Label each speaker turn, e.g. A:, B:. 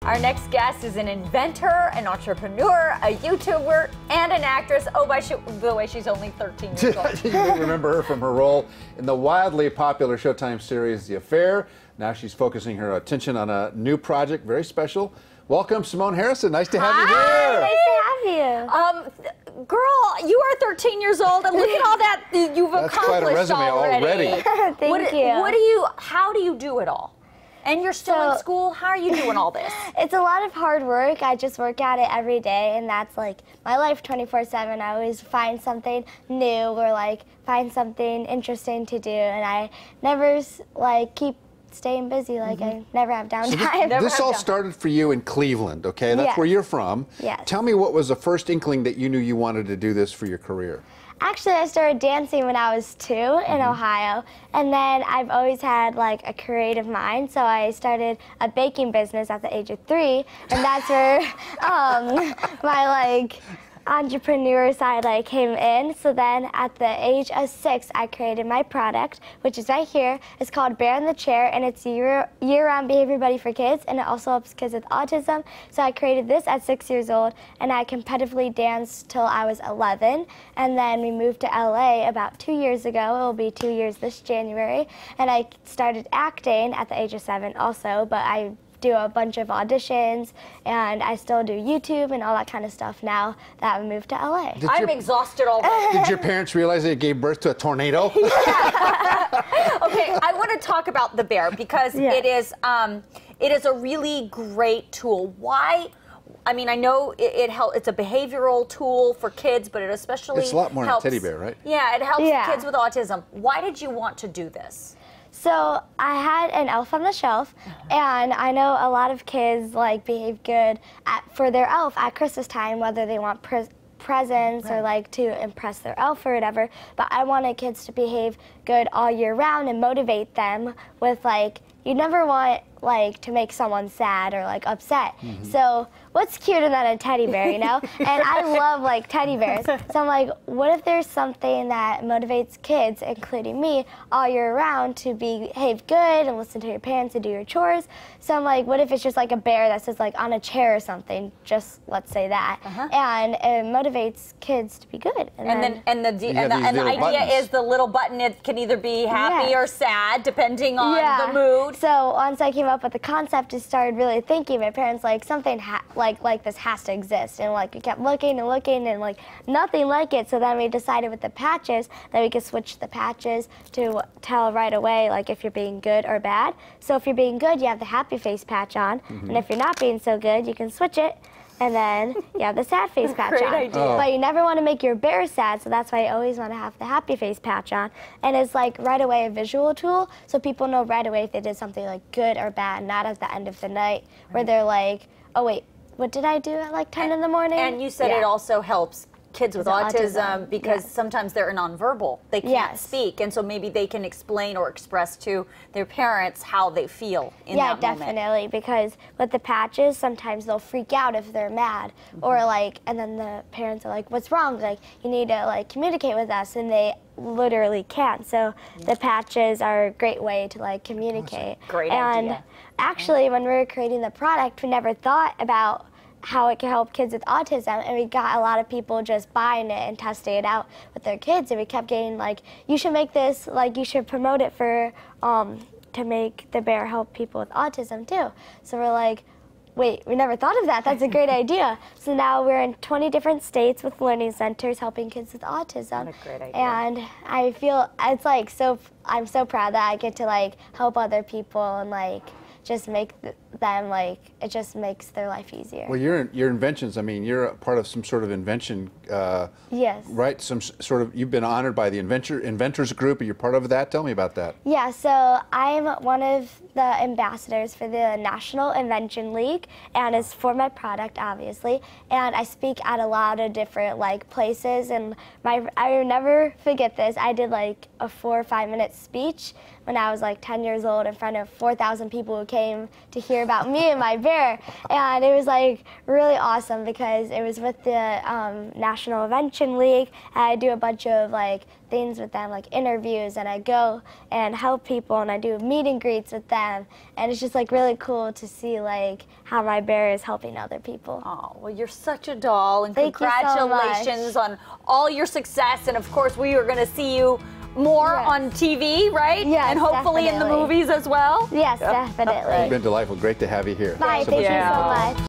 A: Our next guest is an inventor, an entrepreneur, a YouTuber, and an actress. Oh, by the way, she's only 13 years old.
B: You may remember her from her role in the wildly popular Showtime series, The Affair. Now she's focusing her attention on a new project, very special. Welcome, Symonne Harrison. Nice to have you here.
C: Nice to have you.
A: Girl, you are 13 years old, and look at all that you've
B: That's
A: accomplished
B: quite a resume already.
C: Thank you.
A: How do you do it all? And you're still in school? How are you doing all this?
C: It's a lot of hard work. I just work at it every day, and that's like my life 24/7. I always find something new or like find something interesting to do, and I never like keep staying busy. Like I never have downtime.
B: So this all started for you in Cleveland, okay? That's where you're from.
C: Yes.
B: Tell me, what was the first inkling that you knew you wanted to do this for your career?
C: Actually, I started dancing when I was 2 in Ohio, and then I've always had like a creative mind, so I started a baking business at the age of 3, and that's where my like entrepreneur side like came in. So then at the age of 6, I created my product, which is right here. It's called Bear in the Chair, and it's year-round behavior buddy for kids, and it also helps kids with autism. So I created this at 6 years old, and I competitively danced till I was 11, and then we moved to LA about 2 years ago. It will be 2 years this January, and I started acting at the age of 7 also, but I do a bunch of auditions, and I still do YouTube and all that kind of stuff now that we moved to LA.
A: I'm exhausted already.
B: Did your parents realize they gave birth to a tornado?
A: Okay, I want to talk about the bear because it is a really great tool. Why? I mean, I know it's a behavioral tool for kids, but it especially
B: It's a lot more than a teddy bear, right?
A: Yeah, it helps kids with autism. Why did you want to do this?
C: So I had an elf on the shelf, and I know a lot of kids like behave good for their elf at Christmas time, whether they want presents or like to impress their elf or whatever. But I wanted kids to behave good all year round and motivate them with like, you never want like to make someone sad or like upset. So what's cuter than a teddy bear, you know? And I love like teddy bears. So I'm like, what if there's something that motivates kids, including me, all year round to behave good and listen to your parents and do your chores? So I'm like, what if it's just like a bear that sits like on a chair or something? Just let's say that, and it motivates kids to be good. And
A: the idea is the little button. It can either be happy or sad depending on the mood.
C: So once I came up with the concept, I started really thinking. My parents like something like this has to exist, and like we kept looking and looking and like nothing like it. So then we decided with the patches that we could switch the patches to tell right away like if you're being good or bad. So if you're being good, you have the happy face patch on, and if you're not being so good, you can switch it. And then you have the sad face patch on.
A: Idea.
C: But you never want to make your bear sad, so that's why you always want to have the happy face patch on. And it's like right away a visual tool, so people know right away if they did something like good or bad, not at the end of the night where they're like, oh wait, what did I do at like 10 in the morning?
A: And you said it also helps kids with autism because sometimes they're nonverbal. They can't speak, and so maybe they can explain or express to their parents how they feel in that moment.
C: Yeah, definitely, because with the patches, sometimes they'll freak out if they're mad, or like, and then the parents are like, what's wrong? Like, you need to like communicate with us, and they literally can't. So the patches are a great way to like communicate.
A: Great idea.
C: And actually, when we were creating the product, we never thought about how it can help kids with autism, and we got a lot of people just buying it and testing it out with their kids, and we kept getting like, you should make this, like you should promote it for to make the bear help people with autism too. So we're like, wait, we never thought of that. That's a great idea. So now we're in 20 different states with learning centers helping kids with autism.
A: What a great idea.
C: And I feel it's like I'm so proud that I get to like help other people and like just make them like, it just makes their life easier.
B: Well, your inventions, I mean, you're a part of some sort of invention, right? Some sort of, you've been honored by the inventors group. You're part of that. Tell me about that.
C: Yeah, so I'm one of the ambassadors for the National Invention League, and it's for my product, obviously. And I speak at a lot of different like places, and I will never forget this. I did like a 4 or 5 minute speech when I was like 10 years old in front of 4,000 people who came to hear about me and my bear. And it was like really awesome because it was with the National Invention League. And I do a bunch of like things with them, like interviews, and I go and help people and I do meet and greets with them. And it's just like really cool to see like how my bear is helping other people.
A: Oh, well, you're such a doll, and
C: Thank
A: congratulations on all your success. And of course, we are going to see you more on TV, right?
C: Yes,
A: and hopefully
C: definitely.
A: in the movies as well.
C: Yes, definitely.
B: It's been delightful. Great to have you here.
C: Bye,
B: So
C: thank
B: much
C: you
B: fun.
C: so much.